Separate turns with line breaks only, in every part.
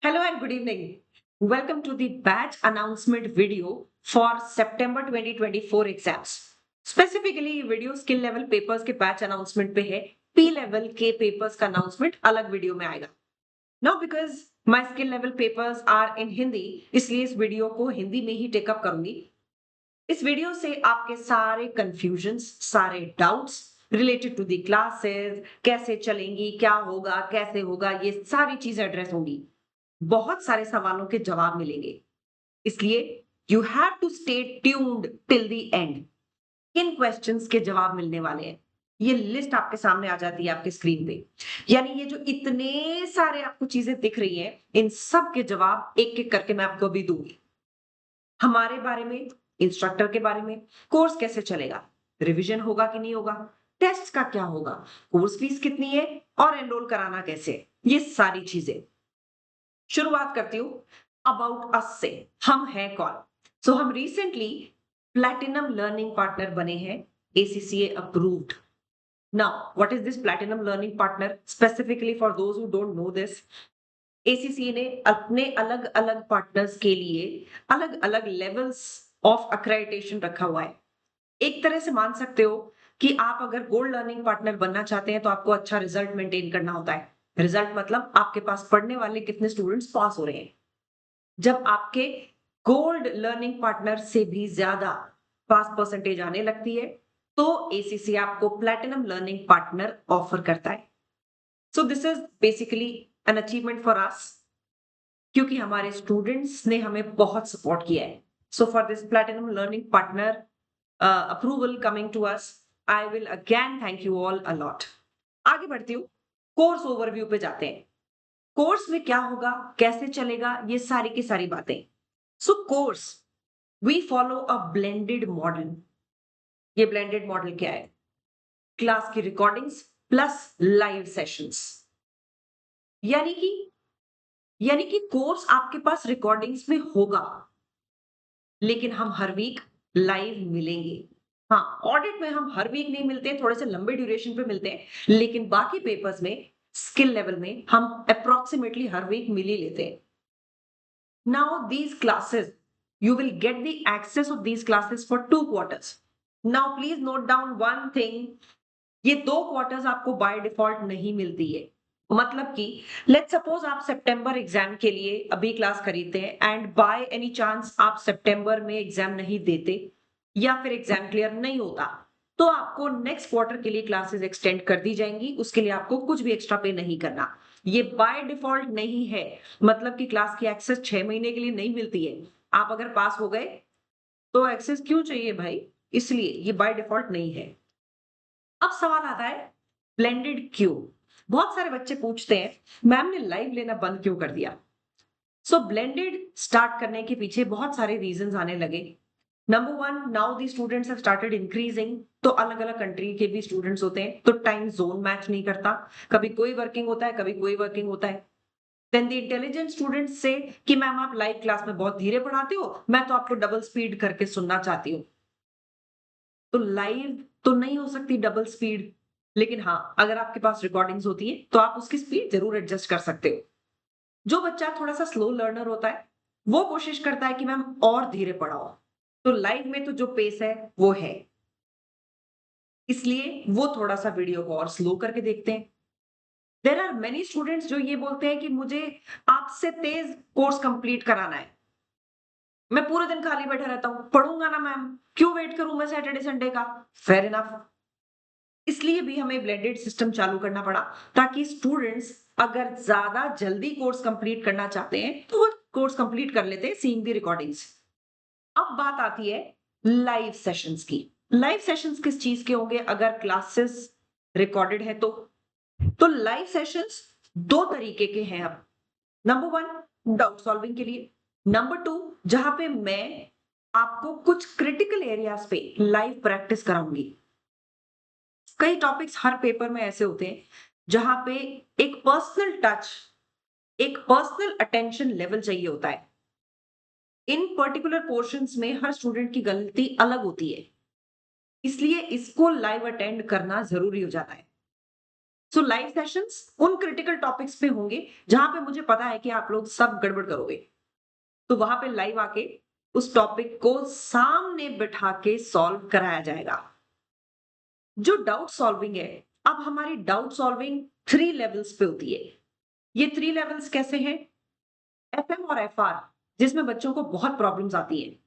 Hello and good evening. Welcome to the batch announcement video for September 2024 exams. Specifically ये video skill level papers के batch announcement पे है. P level के papers का announcement अलग video में आएगा. Now because my skill level papers are in Hindi, इसलिए इस वीडियो को हिंदी में ही टेकअप करूंगी. इस वीडियो से आपके सारे कंफ्यूजन्स, सारे doubts related to the classes, कैसे चलेंगी, क्या होगा, कैसे होगा, ये सारी चीजें एड्रेस होंगी. बहुत सारे सवालों के जवाब मिलेंगे. इसलिए you have to stay tuned till the end. किन क्वेश्चंस के जवाब मिलने वाले हैं, ये लिस्ट आपके सामने आ जाती है आपके स्क्रीन पे. यानी ये जो इतने सारे आपको चीजें दिख रही हैं, इन सब के जवाब एक एक करके मैं आपको अभी दूंगी. हमारे बारे में, इंस्ट्रक्टर के बारे में, कोर्स कैसे चलेगा, रिवीजन होगा कि नहीं होगा, टेस्ट का क्या होगा, कोर्स फीस कितनी है और एनरोल कराना कैसे है, ये सारी चीजें. शुरुआत करती हूँ अबाउट अस से. हम हैं कौन? सो हम रिसेंटली प्लैटिनम लर्निंग पार्टनर बने हैं, ACCA approved. Now what is this platinum learning partner? Specifically for those who don't know this, ACCA ने अपने अलग अलग पार्टनर्स के लिए अलग अलग लेवल्स ऑफ अक्रेडिटेशन रखा हुआ है. एक तरह से मान सकते हो कि आप अगर गोल्ड लर्निंग पार्टनर बनना चाहते हैं तो आपको अच्छा रिजल्ट मेंटेन करना होता है. रिजल्ट मतलब आपके पास पढ़ने वाले कितने स्टूडेंट्स पास हो रहे हैं. जब आपके गोल्ड लर्निंग पार्टनर से भी ज्यादा पास परसेंटेज आने लगती है तो एसीसी आपको प्लैटिनम लर्निंग पार्टनर ऑफर करता है. So this is basically an achievement for us, क्योंकि हमारे स्टूडेंट्स ने हमें बहुत सपोर्ट किया है. So for this platinum learning partner approval coming to us, I will again thank you all a lot. आगे बढ़ती हूँ, कोर्स ओवरव्यू पे जाते हैं. कोर्स में क्या होगा, कैसे चलेगा, ये सारी की सारी बातें. So course, we follow a blended model. ये ब्लेंडेड मॉडल क्या है? क्लास की रिकॉर्डिंग्स प्लस लाइव सेशंस. यानी कि कोर्स आपके पास रिकॉर्डिंग्स में होगा, लेकिन हम हर वीक लाइव मिलेंगे. हाँ, ऑडिट में हम हर वीक नहीं मिलते, थोड़े से लंबे ड्यूरेशन पे मिलते हैं, लेकिन बाकी पेपर्स में, स्किल लेवल में हम अप्रोक्सीमेटली हर वीक मिल ही लेते हैं. Now these classes, you will get the access of these classes for 2 quarters. Now please note down one thing, ये 2 क्वार्टर्स आपको बाय डिफॉल्ट नहीं मिलती है. मतलब कि लेट्स सपोज आप सितंबर एग्जाम के लिए अभी क्लास खरीदते हैं एंड बाय एनी चांस आप सितंबर में एग्जाम नहीं देते या फिर एग्जाम क्लियर नहीं होता, तो आपको नेक्स्ट क्वार्टर के लिए क्लासेस एक्सटेंड कर दी जाएंगी. उसके लिए आपको कुछ भी एक्स्ट्रा पे नहीं करना. ये बाय डिफॉल्ट नहीं है. मतलब कि क्लास की एक्सेस 6 महीने के लिए नहीं मिलती है. आप अगर पास हो गए तो एक्सेस क्यों चाहिए भाई? इसलिए ये बाय डिफॉल्ट नहीं है. अब सवाल आता है ब्लेंडेड क्यों? बहुत सारे बच्चे पूछते हैं मैम ने लाइव लेना बंद क्यों कर दिया? सो ब्लेंडेड स्टार्ट करने के पीछे बहुत सारे रीजंस आने लगे. Number one, now the students have started increasing. तो अलग अलग कंट्री के भी स्टूडेंट्स होते हैं, तो टाइम जोन मैच नहीं करता. कभी कोई वर्किंग होता है, कभी कोई वर्किंग होता है. देन द इंटेलिजेंट स्टूडेंट्स से कि मैम आप लाइव क्लास में बहुत धीरे पढ़ाते हो, मैं तो आपको डबल स्पीड करके सुनना चाहती हूँ. तो लाइव तो नहीं हो सकती डबल स्पीड, लेकिन हाँ, अगर आपके पास रिकॉर्डिंग्स होती है तो आप उसकी स्पीड जरूर एडजस्ट कर सकते हो. जो बच्चा थोड़ा सा स्लो लर्नर होता है, वो कोशिश करता है कि मैम और धीरे पढ़ाओ. तो लाइव में तो जो पेस है वो है, इसलिए वो थोड़ा सा वीडियो को और स्लो करके देखते हैं. देयर आर मेनी स्टूडेंट्स जो ये बोलते हैं कि मुझे आपसे तेज कोर्स कंप्लीट कराना है, मैं पूरे दिन खाली बैठा रहता हूँ, पढ़ूंगा ना मैम, क्यों वेट करूं मैं सैटरडे संडे का? Fair enough. इसलिए भी हमें ब्लेंडेड सिस्टम चालू करना पड़ा, ताकि स्टूडेंट्स अगर ज्यादा जल्दी कोर्स कंप्लीट करना चाहते हैं तो वो कोर्स कंप्लीट कर लेते हैं सीइंग द रिकॉर्डिंग्स. अब बात आती है लाइव सेशंस की. लाइव सेशंस किस चीज के होंगे अगर क्लासेस रिकॉर्डेड है तो लाइव सेशंस दो तरीके के हैं. अब नंबर वन, डाउट सॉल्विंग के लिए. नंबर टू, जहां पे मैं आपको कुछ क्रिटिकल एरियाज पे लाइव प्रैक्टिस कराऊंगी. कई टॉपिक्स हर पेपर में ऐसे होते हैं जहां पे एक पर्सनल टच, एक पर्सनल अटेंशन लेवल चाहिए होता है. इन पर्टिकुलर पोर्शंस में हर स्टूडेंट की गलती अलग होती है, इसलिए इसको लाइव अटेंड करना जरूरी हो जाता है. सो लाइव सेशंस उन क्रिटिकल टॉपिक्स पे होंगे जहां पे मुझे पता है कि आप लोग सब गड़बड़ करोगे, तो वहां पे लाइव आके उस टॉपिक को सामने बिठा के सॉल्व कराया जाएगा। जो डाउट सॉल्विंग है, अब हमारी डाउट सॉल्विंग 3 लेवल्स पे होती है। ये 3 लेवल्स कैसे हैं? एफएम और एफआर, जिसमें बच्चों को बहुत प्रॉब्लम्स आती हैं।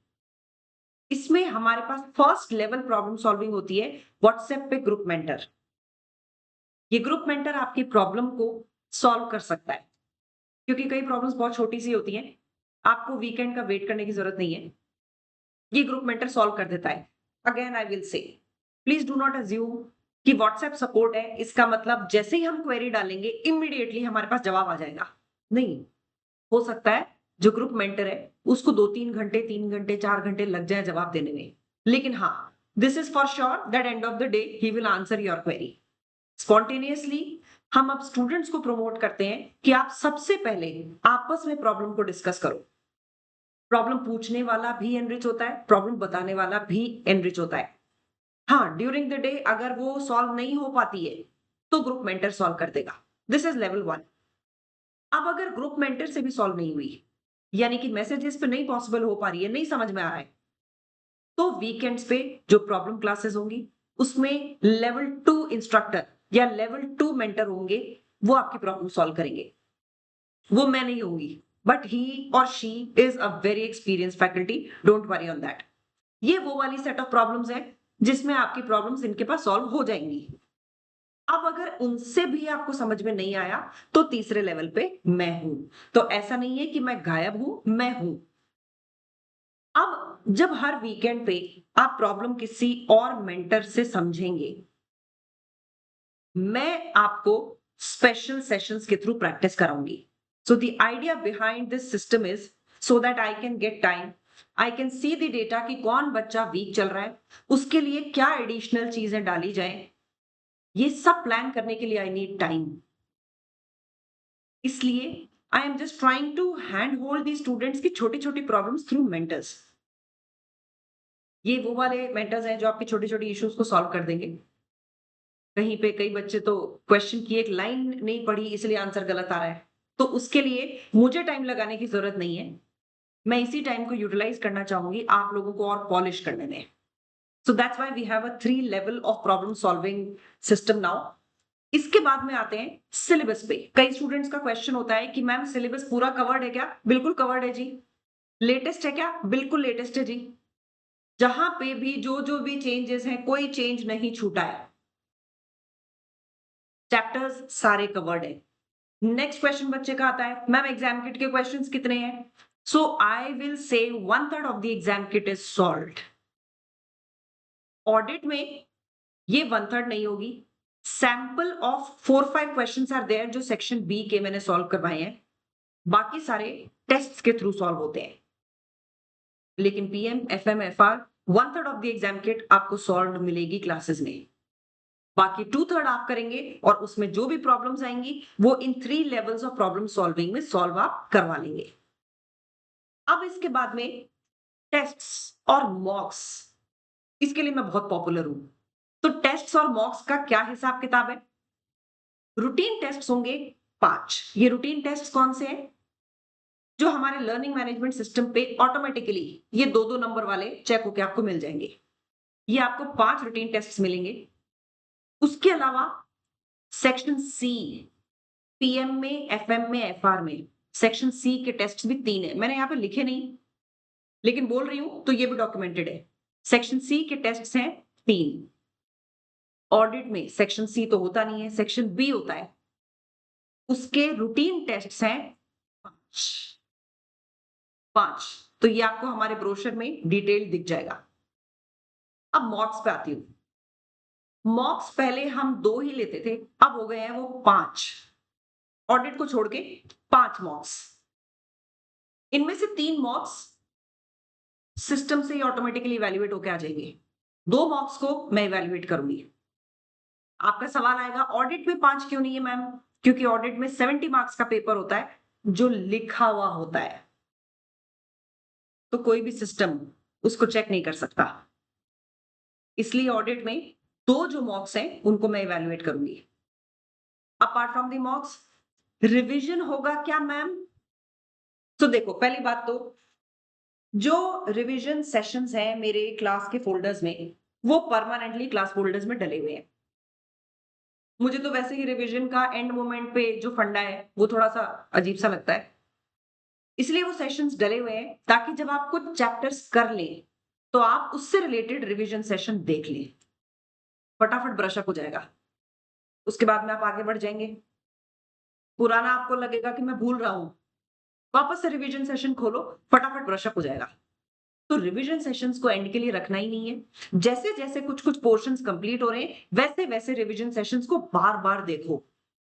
इसमें हमारे पास फर्स्ट लेवल प्रॉब्लम सॉल्विंग होती है व्हाट्सएप पे ग्रुप मेंटर। ये ग्रुप मेंटर आपकी प्रॉब्लम को सॉल्व कर सकता है, क्योंकि कई प्रॉब्लम्स बहुत छोटी सी होती हैं, आपको वीकेंड का वेट करने की जरूरत नहीं है। ये ग्रुप मेंटर सॉल्व कर देता है। अगेन आई विल से, प्लीज डू नॉट अज्यूम कि व्हाट्सएप सपोर्ट है इसका मतलब जैसे ही हम क्वेरी डालेंगे इमीडिएटली हमारे पास जवाब आ जाएगा। नहीं, हो सकता है जो ग्रुप मेंटर है उसको 2-3 घंटे, 3 घंटे, 4 घंटे लग जाए जवाब देने में, लेकिन हाँ, this is for sure that end of the day he will answer your query spontaneously. हम अब स्टूडेंट्स को प्रमोट करते हैं कि आप सबसे पहले आपस में प्रॉब्लम को डिस्कस करो। प्रॉब्लम पूछने वाला भी एनरिच होता है, प्रॉब्लम बताने वाला भी एनरिच होता है। हाँ, ड्यूरिंग द डे अगर वो सॉल्व नहीं हो पाती है तो ग्रुप मेंटर सॉल्व कर देगा। This is level 1। अब अगर ग्रुप मेंटर से भी सॉल्व नहीं हुई, यानी कि मैसेजेस पे नहीं पॉसिबल हो पा रही है, नहीं समझ में आ रहा है, तो वीकेंड्स पे जो प्रॉब्लम क्लासेस होंगी उसमें लेवल 2 इंस्ट्रक्टर या लेवल 2 मेंटर होंगे, वो आपकी प्रॉब्लम सॉल्व करेंगे। वो मैं नहीं होंगी, बट ही और she is a very experience faculty, don't worry on that. ये वो वाली सेट ऑफ प्रॉब्लम्स है जिसमें आपकी प्रॉब्लम्स इनके पास सॉल्व हो जाएंगी। अब अगर उनसे भी आपको समझ में नहीं आया तो तीसरे लेवल पे मैं हूं। तो ऐसा नहीं है कि मैं गायब हूं, मैं हूं। अब जब हर वीकेंड पे आप प्रॉब्लम किसी और मेंटर से समझेंगे, मैं आपको स्पेशल सेशंस के थ्रू प्रैक्टिस कराऊंगी। So the idea behind this system is so that I can get time, I can see the data कि कौन बच्चा वीक चल रहा है, उसके लिए क्या एडिशनल चीजें डाली जाए। ये सब प्लान करने के लिए आई नीड टाइम। इसलिए I am just trying to hand hold the students की छोटी छोटी प्रॉब्लम्स थ्रू मेंटर्स। ये वो वाले मेंटर्स हैं जो आपकी छोटी छोटी इश्यूज को सॉल्व कर देंगे। कहीं पे कई बच्चे तो क्वेश्चन की एक लाइन नहीं पढ़ी इसलिए आंसर गलत आ रहा है, तो उसके लिए मुझे टाइम लगाने की जरूरत नहीं है। मैं इसी टाइम को यूटिलाइज करना चाहूंगी आप लोगों को और पॉलिश करने में। So that's why we have a 3 level of problem solving system now. इसके बाद में आते हैं सिलेबस पे। कई स्टूडेंट्स का क्वेश्चन होता है कि मैम सिलेबस पूरा कवर्ड है क्या? बिल्कुल कवर्ड है जी। लेटेस्ट है क्या? बिल्कुल लेटेस्ट है जी। जहां पे भी जो भी चेंजेस हैं, कोई चेंज नहीं छूटा है। चैप्टर्स सारे कवर्ड है। नेक्स्ट क्वेश्चन बच्चे का आता है, मैम एग्जाम किट के क्वेश्चंस कितने हैं? So I will say 1/3 of the exam kit is solved. Audit में ये 1/3 नहीं होगी। Sample of 4-5 questions are there जो सेक्शन बी के मैंने सॉल्व करवाए हैं, बाकी सारे टेस्ट्स के थ्रू सॉल्व होते हैं। लेकिन PM, FM, FR 1/3 of the exam kit आपको सॉल्व मिलेगी क्लासेस में। बाकी 2/3 आप करेंगे और उसमें जो भी प्रॉब्लम्स आएंगी वो इन 3 लेवल्स ऑफ प्रॉब्लम सॉल्विंग में सॉल्व आप करवा लेंगे। अब इसके बाद में टेस्ट्स और मॉक्स, इसके लिए मैं बहुत पॉपुलर हूं। तो टेस्ट्स और मॉक्स का क्या हिसाब किताब है? रूटीन टेस्ट होंगे 5। ये रूटीन टेस्ट कौन से हैं? जो हमारे लर्निंग मैनेजमेंट सिस्टम पे ऑटोमेटिकली ये 2-2 नंबर वाले चेक होके आपको मिल जाएंगे। ये आपको 5 रूटीन टेस्ट मिलेंगे। उसके अलावा सेक्शन सी, पीएम में, एफएम में, एफआर में सेक्शन सी के टेस्ट भी 3 है। मैंने यहां पे लिखे नहीं, लेकिन बोल रही हूं तो ये भी डॉक्यूमेंटेड है। सेक्शन सी के टेस्ट हैं 3। ऑडिट में सेक्शन सी तो होता नहीं है, सेक्शन बी होता है। उसके रूटीन टेस्ट हैं 5। 5, तो ये आपको हमारे ब्रोशर में डिटेल दिख जाएगा। अब मॉक्स पे आती हूं। मॉक्स पहले हम 2 ही लेते थे, अब हो गए हैं वो 5। ऑडिट को छोड़ के 5 मॉक्स। इनमें से 3 मॉक्स सिस्टम से ही ऑटोमेटिकली इवैल्यूएट होकर आ जाएंगे। 2 मॉक्स को मैं इवैल्यूएट करूंगी। आपका सवाल आएगा ऑडिट में 5 क्यों नहीं है मैम? क्योंकि ऑडिट में 70 मार्क्स का पेपर होता है जो लिखा हुआ होता है, तो कोई भी सिस्टम उसको चेक नहीं कर सकता। इसलिए ऑडिट में 2 जो मॉक्स हैं उनको मैं इवैल्यूएट करूंगी। अपार्ट फ्रॉम द मॉक्स रिवीजन होगा क्या मैम? तो देखो, पहली बात तो जो रिवीजन सेशंस हैं मेरे क्लास के फोल्डर्स में, वो परमानेंटली क्लास फोल्डर्स में डले हुए हैं। मुझे तो वैसे ही रिवीजन का एंड मोमेंट पे जो फंडा है वो थोड़ा सा अजीब सा लगता है, इसलिए वो सेशंस डले हुए हैं ताकि जब आप कुछ चैप्टर्स कर लें तो आप उससे रिलेटेड रिवीजन सेशन देख लें, फटाफट ब्रश अप हो जाएगा। उसके बाद में आप आगे बढ़ जाएंगे। पुराना आपको लगेगा कि मैं भूल रहा हूं, वापस से रिवीजन सेशन खोलो, फटाफट ब्रश अप हो जाएगा। तो रिवीजन सेशंस को एंड के लिए रखना ही नहीं है। जैसे जैसे कुछ कुछ पोर्शंस कंप्लीट हो रहे हैं वैसे वैसे रिवीजन सेशंस को बार बार देखो,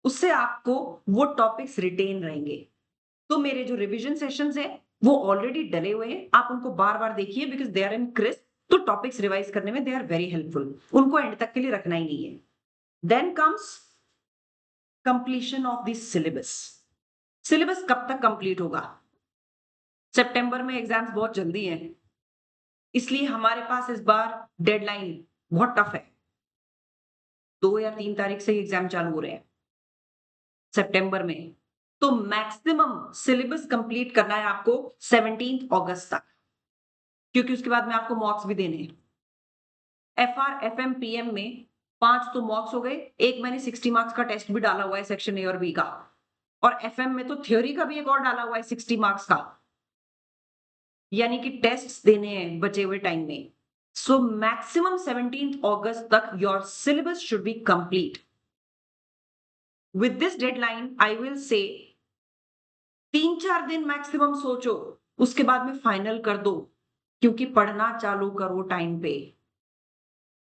उससे आपको वो टॉपिक्स रिटेन रहेंगे। तो मेरे जो रिवीजन सेशंस है वो ऑलरेडी डले हुए हैं, आप उनको बार बार देखिए because they are in crisp. तो टॉपिक्स रिवाइज करने में दे आर वेरी हेल्पफुल, उनको एंड तक के लिए रखना ही नहीं है। Then comes completion of this syllabus. Syllabus कब तक कंप्लीट होगा? सितंबर में एग्जाम्स बहुत जल्दी हैं, इसलिए हमारे पास इस बार डेडलाइन बहुत टफ है। 2 या 3 तारीख से एग्जाम चालू हो रहे हैं सितंबर में। तो मैक्सिमम सिलेबस कंप्लीट करना है आपको 17 अगस्त तक, क्योंकि उसके बाद में आपको मॉक्स भी देने हैं। एफआर एफएम पीएम में 5 तो मॉक्स हो गए, एक मैंने 60 मार्क्स का टेस्ट भी डाला हुआ है सेक्शन ए और बी का, और एफएम में तो थ्योरी का भी एक और डाला हुआ है 60 मार्क्स का, यानी कि टेस्ट्स देने हैं बचे हुए टाइम में। सो मैक्सिमम 17 अगस्त तक your syllabus should be complete. With this deadline I will से 3-4 दिन मैक्सिमम सोचो, उसके बाद में फाइनल कर दो, क्योंकि पढ़ना चालू करो टाइम पे।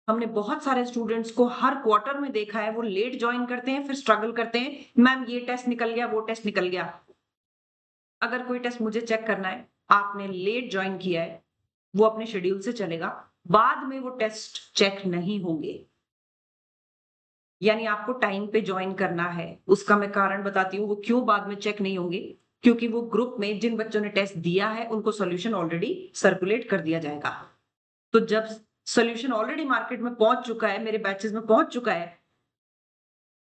हमने बहुत सारे स्टूडेंट्स को हर क्वार्टर में देखा है, वो लेट ज्वाइन करते हैं फिर स्ट्रगल करते हैं, मैम ये टेस्ट निकल गया वो टेस्ट निकल गया। अगर कोई टेस्ट मुझे चेक करना है, आपने लेट ज्वाइन किया है, वो अपने शेड्यूल से चलेगा, बाद में वो टेस्ट चेक नहीं होंगे। यानी आपको टाइम पे ज्वाइन करना है। उसका मैं कारण बताती हूँ वो क्यों बाद में चेक नहीं होंगे, क्योंकि वो ग्रुप में जिन बच्चों ने टेस्ट दिया है उनको सॉल्यूशन ऑलरेडी सर्कुलेट कर दिया जाएगा। तो जब सॉल्यूशन ऑलरेडी मार्केट में पहुंच चुका है, मेरे बैचेस में पहुंच चुका है,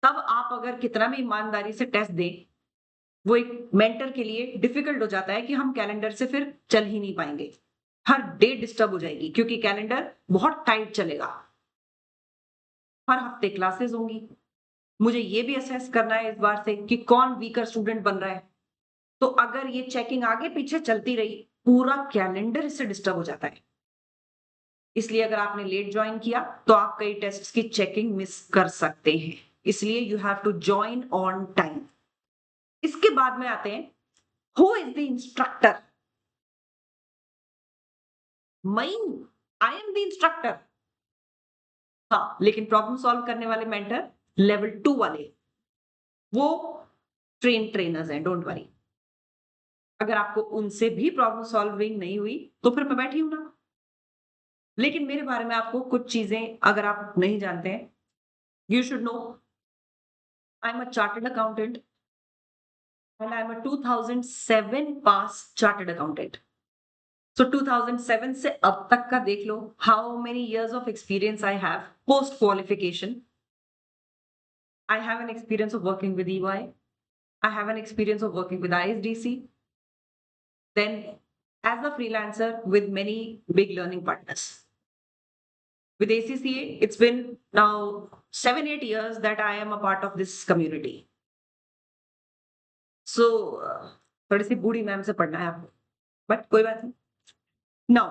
तब आप अगर कितना भी ईमानदारी से टेस्ट दें, वो एक मेंटर के लिए डिफिकल्ट हो जाता है कि हम कैलेंडर से फिर चल ही नहीं पाएंगे। हर डे डिस्टर्ब हो जाएगी क्योंकि कैलेंडर बहुत टाइट चलेगा। हर हफ्ते क्लासेस होंगी, मुझे ये भी असेस करना है इस बार से कि कौन वीकर स्टूडेंट बन रहा है। तो अगर ये चेकिंग आगे पीछे चलती रही, पूरा कैलेंडर इससे डिस्टर्ब हो जाता है। इसलिए अगर आपने लेट ज्वाइन किया तो आप कई टेस्ट्स की चेकिंग मिस कर सकते हैं, इसलिए you have to join on time. इसके बाद में आते हैं, who is the instructor? Me, I am the instructor. हाँ, लेकिन प्रॉब्लम सॉल्व करने वाले मेंटर लेवल 2 वाले, वो ट्रेनर्स हैं, डोंट वरी। अगर आपको उनसे भी प्रॉब्लम सॉल्विंग नहीं हुई तो फिर मैं बैठी हूं ना। लेकिन मेरे बारे में आपको कुछ चीजें अगर आप नहीं जानते हैं, you should know I am a chartered accountant and I am a 2007 pass chartered accountant. So 2007 से अब तक का देख लो how many years of experience I have post qualification. I have an experience of working with EY. I have an experience of working with ISDC. Then, as a freelancer with many big learning partners. With ACCA, it's been now 7-8 years that I am a part of this community. So, थोड़ी सी बूढ़ी ma'am से पढ़ना है आपको, but कोई बात नहीं। Now,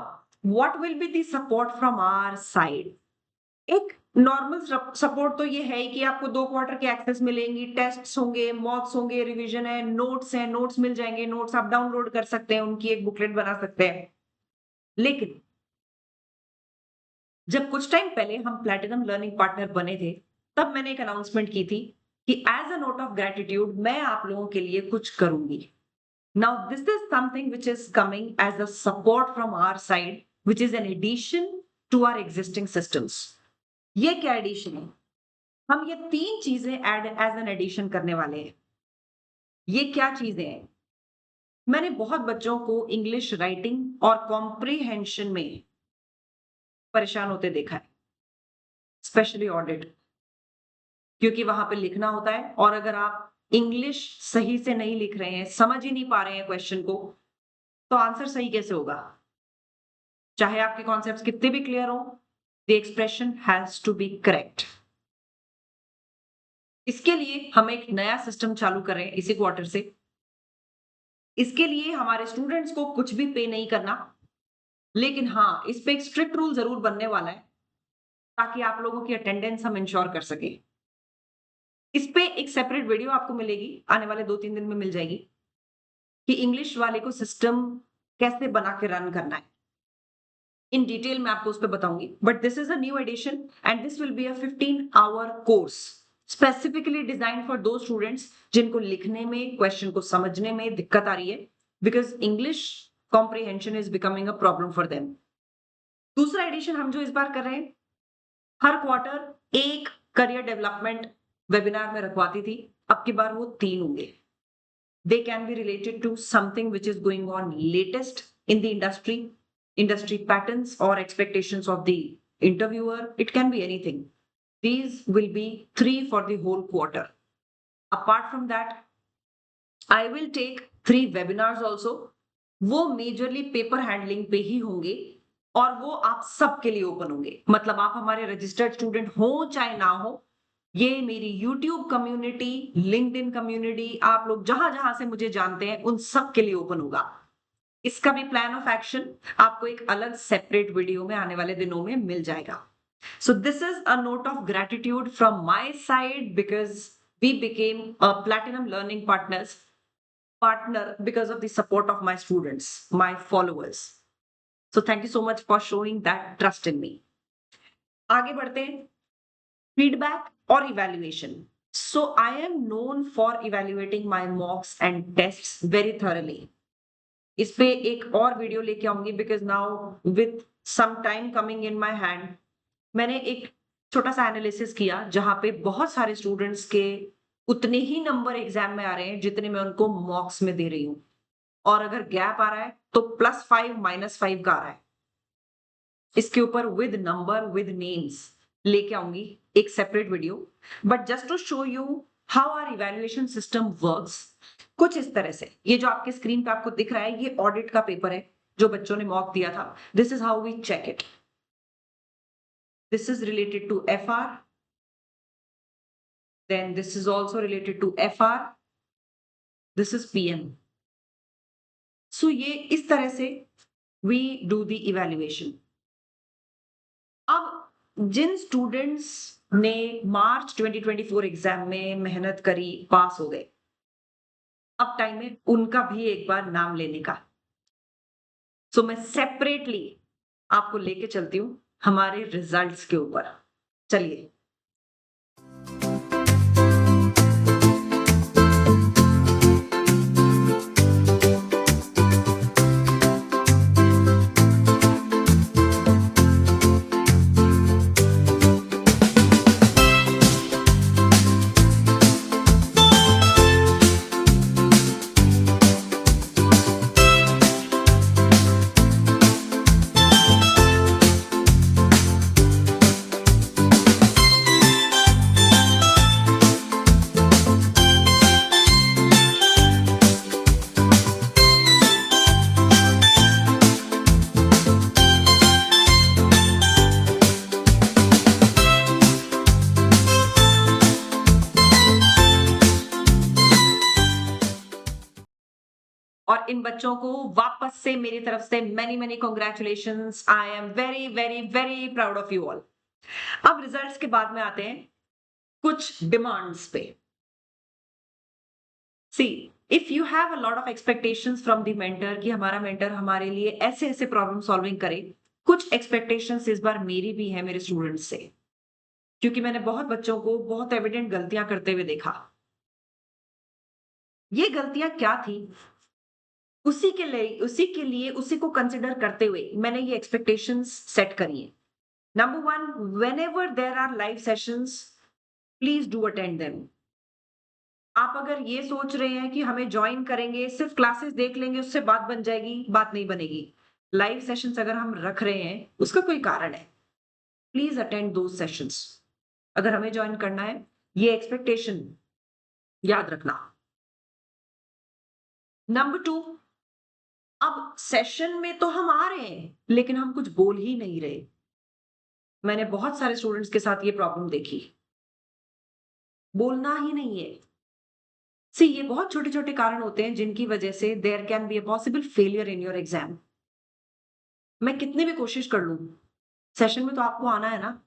what will be the support from our side? एक normal support तो ये है ही कि आपको 2 क्वार्टर के एक्सेस मिलेंगी, टेस्ट्स होंगे, मॉक्स होंगे, रिवीजन है, नोट्स मिल जाएंगे, नोट्स आप डाउनलोड कर सकते हैं, उनकी एक बुकलेट बना सकते हैं। लेकिन जब कुछ टाइम पहले हम प्लैटिनम लर्निंग पार्टनर बने थे, तब मैंने एक अनाउंसमेंट की थी कि as a note of gratitude मैं आप लोगों के लिए कुछ करूंगी। Now this is something which is coming as a support from our side, which is an addition to our existing systems. ये क्या एडिशन है? हम ये 3 चीजें एड एज एन एडिशन करने वाले हैं। ये क्या चीजें हैं? मैंने बहुत बच्चों को इंग्लिश राइटिंग और कॉम्प्रिहेंशन में परेशान होते देखा है, स्पेशली ऑडिट। क्योंकि वहां पे लिखना होता है, और अगर आप इंग्लिश सही से नहीं लिख रहे हैं, समझ ही नहीं पा रहे हैं क्वेश्चन को, तो आंसर सही कैसे होगा? चाहे आपके कॉन्सेप्ट्स कितने भी क्लियर हो, the expression has to be correct. इसके लिए हम एक नया सिस्टम चालू कर रहे हैं इसी क्वार्टर से। इसके लिए हमारे स्टूडेंट्स को कुछ भी पे नहीं करना, लेकिन हाँ, इस पे एक स्ट्रिक्ट रूल जरूर बनने वाला है, ताकि आप लोगों की अटेंडेंस हम इंश्योर कर सके। इस पे एक सेपरेट वीडियो आपको मिलेगी, आने वाले 2-3 दिन में मिल जाएगी, कि इंग्लिश वाले को सिस्टम कैसे बना के रन करना है। इन डिटेल मैं आपको उस पर बताऊंगी, but this is a new addition and this will be a 15-hour course specifically design for those students जिनको लिखने में, क्वेश्चन को समझने में दिक्कत आ रही है, because English comprehension is becoming a problem for them. दूसरा एडिशन हम जो इस बार कर रहे हैं, हर क्वार्टर एक करियर डेवलपमेंट वेबिनार में रखवाती थी, अब की बार वो 3 होंगे। They can be related to something which is going on latest in the industry patterns or expectations of the interviewer. It can be anything. These will be 3 for the whole quarter. Apart from that, I will take 3 webinars also. वो majorly paper handling पे ही होंगे, और वो आप सबके लिए open होंगे। मतलब आप हमारे रजिस्टर्ड स्टूडेंट हो चाहे ना हो, ये मेरी YouTube कम्युनिटी, LinkedIn कम्युनिटी, आप लोग जहां जहां से मुझे जानते हैं उन सब के लिए ओपन होगा। इसका भी प्लान ऑफ एक्शन आपको एक अलग सेपरेट वीडियो में आने वाले दिनों में मिल जाएगा। So this is a note of gratitude from my side, because we became a platinum learning partner because of the support of my students, my followers. So thank you so much for showing that trust in me. आगे बढ़ते हैं, feedback और evaluation. So I am known for evaluating my mocks and tests very thoroughly. इस पे एक और video लेके आऊंगी, because now with some time coming in my hand, मैंने एक छोटा सा एनालिसिस किया जहां पे बहुत सारे स्टूडेंट्स के उतने ही नंबर एग्जाम में आ रहे हैं जितने मैं उनको मॉक्स में दे रही हूँ, और अगर गैप आ रहा है तो +5 -5 का आ रहा है। इसके ऊपर विद नंबर, विद नेम्स लेके आऊंगी एक separate video, but just to show you how our evaluation system works. कुछ इस तरह से, ये जो आपके स्क्रीन पे आपको दिख रहा है, ये ऑडिट का पेपर है जो बच्चों ने मॉक दिया था। This is how we check it. This is related to FR. Then this is also related to FR. This is PM. So ये इस तरह से we do the evaluation. अब जिन स्टूडेंट्स ने मार्च 2024 एग्जाम में मेहनत करी, पास हो गए, अब टाइम है उनका भी एक बार नाम लेने का। सो मैं सेपरेटली आपको लेके चलती हूँ हमारे रिजल्ट्स के ऊपर। चलिए। और इन बच्चों को वापस से मेरी तरफ से many congratulations. I am very very very proud of you all. अब रिजल्ट्स के बाद में आते हैं कुछ डिमांड्स पे। See, if you have a lot of expectations from the mentor कि हमारा मेंटर हमारे लिए ऐसे ऐसे प्रॉब्लम सॉल्विंग करे, कुछ एक्सपेक्टेशंस इस बार मेरी भी है मेरे स्टूडेंट्स से, क्योंकि मैंने बहुत बच्चों को बहुत एविडेंट गलतियां करते हुए देखा। ये गलतियां क्या थी, उसी को कंसिडर करते हुए मैंने ये एक्सपेक्टेशंस सेट करी है। Number 1, whenever there are live sessions, please do attend them. आप अगर ये सोच रहे हैं कि हमें ज्वाइन करेंगे, सिर्फ क्लासेस देख लेंगे, उससे बात बन जाएगी, बात नहीं बनेगी। लाइव सेशंस अगर हम रख रहे हैं उसका कोई कारण है। Please attend those sessions. अगर हमें ज्वाइन करना है ये एक्सपेक्टेशन याद रखना। नंबर 2, अब सेशन में तो हम आ रहे हैं, लेकिन हम कुछ बोल ही नहीं रहे। मैंने बहुत सारे स्टूडेंट्स के साथ ये प्रॉब्लम देखी। बोलना ही नहीं है। सी ये बहुत छोटे-छोटे कारण होते हैं जिनकी वजह से there can be a possible failure in your exam. मैं कितनी भी कोशिश कर लूँ, सेशन में तो आपको आना है ना।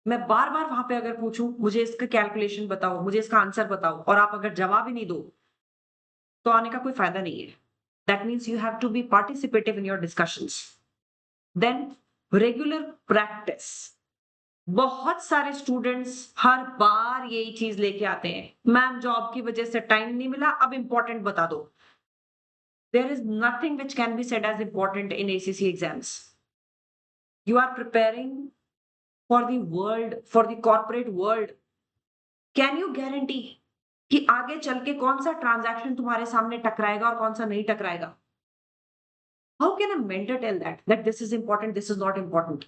मैं बार-बार वहाँ पे अगर पूछूँ, मुझे इसका कैलकुलेशन बताओ, मुझे इसका आंसर बताओ और आप अगर जवाब ही नहीं दो, तो आने का कोई फायदा नहीं है। That means you have to be participative in your discussions. Then regular practice. बहुत सारे स्टूडेंट्स हर बार यही चीज लेके आते हैं, मैम जॉब की वजह से टाइम नहीं मिला, अब इंपॉर्टेंट बता दो। There is nothing which can be said as important in ACC exams. You are preparing for the world, for the corporate world. Can you guarantee कि आगे चल के कौन सा ट्रांजैक्शन तुम्हारे सामने टकराएगा और कौन सा नहीं टकराएगा? How can a mentor tell that this is important, this is not important?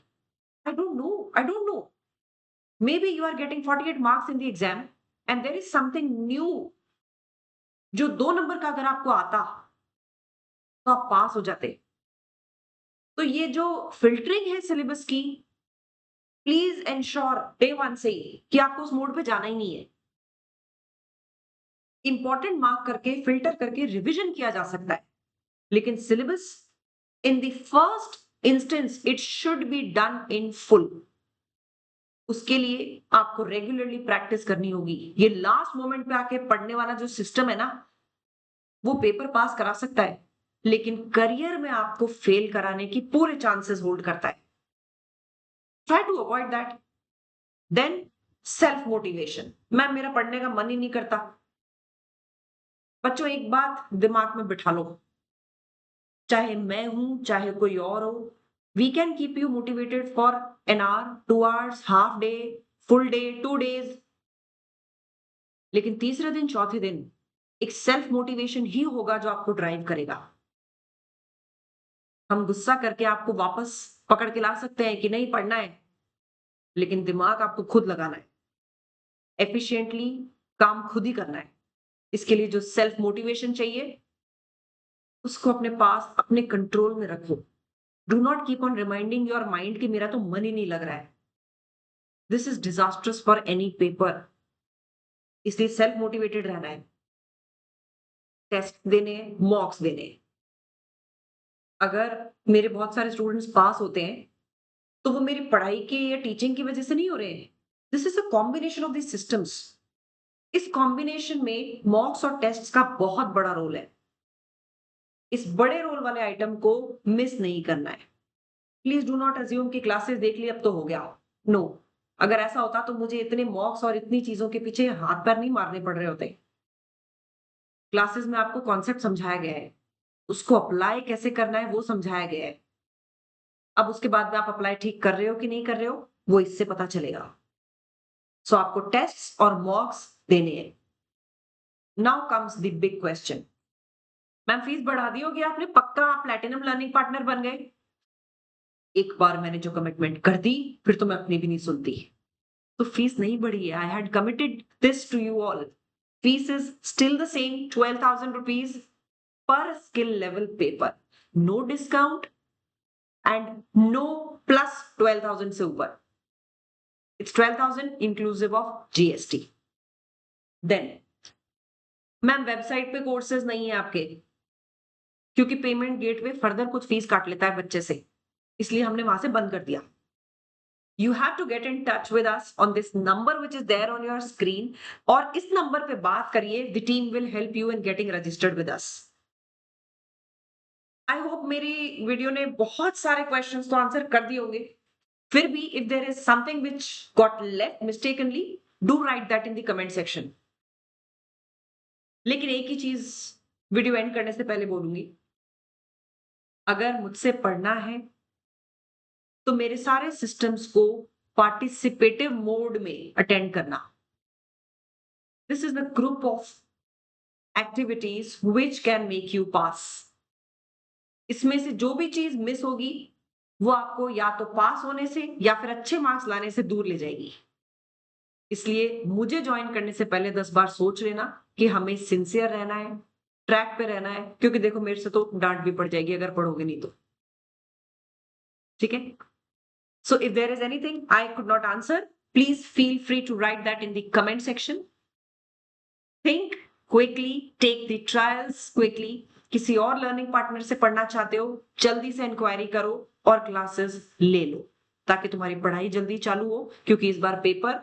I don't know. I don't know. Maybe you are getting 48 marks in the exam and there is something new जो 2 number का अगर आपको आता तो आप पास हो जाते। तो ये जो फिल्टरिंग है सिलेबस की, प्लीज एंश्योर डे 1 से ही कि आपको उस मोड पे जाना ही नहीं है। इंपॉर्टेंट मार्क करके फिल्टर करके रिवीजन किया जा सकता है, लेकिन syllabus in the first instance it should be done in full. उसके लिए आपको रेगुलरली प्रैक्टिस करनी होगी। ये लास्ट मोमेंट पे आके पढ़ने वाला जो सिस्टम है ना, वो पेपर पास करा सकता है, लेकिन करियर में आपको फेल कराने की पूरे चांसेस होल्ड करता है। Try to avoid that. Then self motivation. Ma'am मेरा पढ़ने का मन ही नहीं करता। बच्चों एक बात दिमाग में बिठा लो, चाहे मैं हूं चाहे कोई और हो, we can keep you motivated for an hour, 2 hours, half day, full day, 2 days, लेकिन तीसरे दिन चौथे दिन एक सेल्फ मोटिवेशन ही होगा जो आपको ड्राइव करेगा। हम गुस्सा करके आपको वापस पकड़ के ला सकते हैं कि नहीं पढ़ना है, लेकिन दिमाग आपको खुद लगाना है, एफिशिएंटली काम खुद ही करना है। इसके लिए जो सेल्फ मोटिवेशन चाहिए, उसको अपने पास अपने कंट्रोल में रखो। Do not keep on reminding your mind कि मेरा तो मन ही नहीं लग रहा है। This is disasters for any paper. इसलिए सेल्फ मोटिवेटेड रहना है। टेस्ट देने, मॉक्स देने। अगर मेरे बहुत सारे स्टूडेंट्स पास होते हैं, तो वो मेरी पढ़ाई के या टीचिंग की वजह से नहीं हो रहे हैं। This is a combination of this systems. इस कॉम्बिनेशन में मॉक्स और टेस्ट्स का बहुत बड़ा रोल है। इस बड़े रोल वाले आइटम को मिस नहीं करना है। प्लीज डू नॉट अज्यूम कि क्लासेस देख ली अब तो हो गया। नो। अगर ऐसा होता तो मुझे इतने मॉक्स और इतनी चीजों के पीछे हाथ पैर नहीं मारने पड़ रहे होते। क्लासेस में आपको कॉन्सेप्ट समझाया गया है, उसको अप्लाई कैसे करना है वो समझाया गया है। अब उसके बाद में आप अप्लाई ठीक कर रहे हो कि नहीं कर रहे हो, वो इससे पता चलेगा। सो आपको टेस्ट और मॉक्स देने हैं। Now comes the big question. Ma'am fees बढ़ा दी होगी आपने, पक्का आप प्लैटिनम लर्निंग पार्टनर बन गए। एक बार मैंने जो कमिटमेंट कर दी, फिर तो मैं अपनी भी नहीं सुनती। तो फीस नहीं बढ़ी है। I had committed this to you all. Fees is still the same, 12,000 rupees per skill level paper. No discount and no plus 12,000 से ऊपर। It's 12,000 inclusive of GST. Then ma'am website पे कोर्सेज नहीं है आपके, क्योंकि पेमेंट गेटवे फर्दर कुछ fees काट लेता है बच्चे से, इसलिए हमने वहां से बंद कर दिया। You have to get in touch with us on this number which is there on your screen, और इस नंबर पे बात करिए। The team will help you in getting registered with us. I hope मेरी वीडियो ने बहुत सारे questions तो आंसर कर दिए होंगे। फिर भी if there is something which got left mistakenly, do write that in the comment section. लेकिन एक ही चीज वीडियो एंड करने से पहले बोलूंगी, अगर मुझसे पढ़ना है तो मेरे सारे सिस्टम्स को पार्टिसिपेटिव मोड में अटेंड करना। This is the group of activities which can make you pass. इसमें से जो भी चीज मिस होगी, वो आपको या तो पास होने से या फिर अच्छे मार्क्स लाने से दूर ले जाएगी। इसलिए मुझे ज्वाइन करने से पहले 10 बार सोच लेना कि हमें सिंसियर रहना है, ट्रैक पे रहना है, क्योंकि देखो मेरे से तो डांट भी पड़ जाएगी अगर पढ़ोगे नहीं तो। ठीक है? So if there is anything I could not answer, please feel free to write that in the comment section. Think quickly, take the trials quickly. किसी और लर्निंग पार्टनर से पढ़ना चाहते हो, जल्दी से इंक्वायरी करो और क्लासेस ले लो ताकि तुम्हारी पढ़ाई जल्दी चालू हो, क्योंकि इस बार पेपर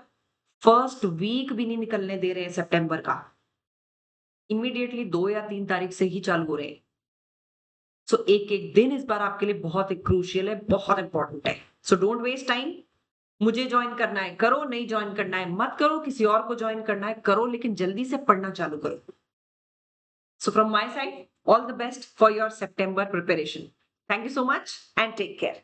फर्स्ट वीक भी नहीं निकलने दे रहे हैं सितंबर का, इमीडिएटली 2 या 3 तारीख से ही चालू हो रहे हैं। सो एक एक दिन इस बार आपके लिए बहुत क्रूशियल है, बहुत इंपॉर्टेंट है। So don't waste time. मुझे ज्वाइन करना है करो, नहीं ज्वाइन करना है मत करो, किसी और को ज्वाइन करना है करो, लेकिन जल्दी से पढ़ना चालू करो। So from my side, all the best for your September preparation. Thank you so much and take care.